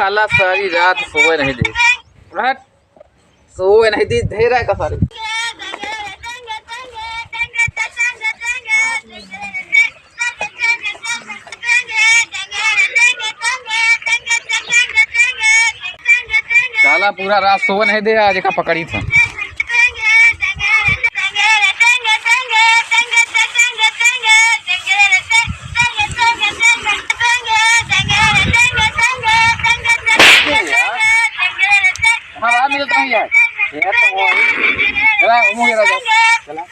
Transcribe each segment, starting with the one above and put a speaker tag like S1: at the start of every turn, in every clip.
S1: साला सारी रात सोए नहीं दे, सोए नहीं दी, ढेर है का सारे। साला पूरा रात सोए नहीं दे, आज का पकड़ी था। हाँ मिलता है यार, ये तो वो चला मुझे राजा चला।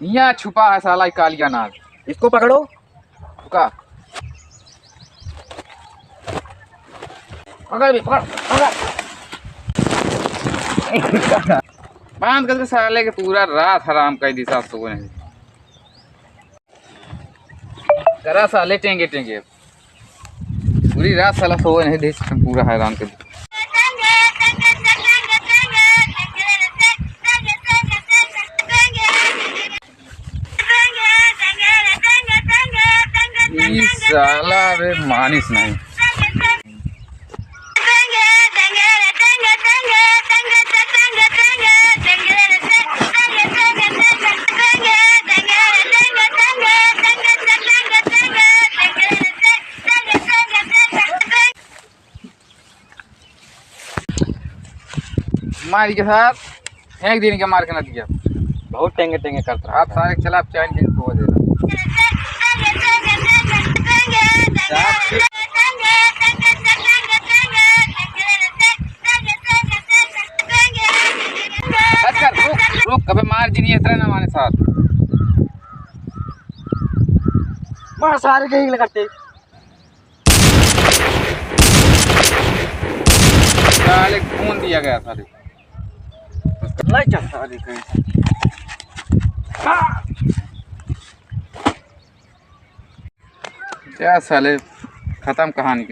S1: यहाँ छुपा है साला कालिया नाग, इसको पकड़ो। का पकड़ भी पकड़ पकड़ बांध कर साले के पूरा रात हराम कर दी। सात सौ नहीं करा साले टेंगे टेंगे, पूरी रात साला सोए नहीं दे, पूरा हैरान कर दी। साला रे मानिस नहीं। मारी के साथ एक दिन के मार के ना दिया, बहुत टेंगे टेंगे करता है। आप सारे चला आप चैन के खो दे रोक कभी मार जी नहीं इतना ना हमारे साथ मार सारे के करते साले खून दिया गया सारे क्या साले खत्म कहानी के।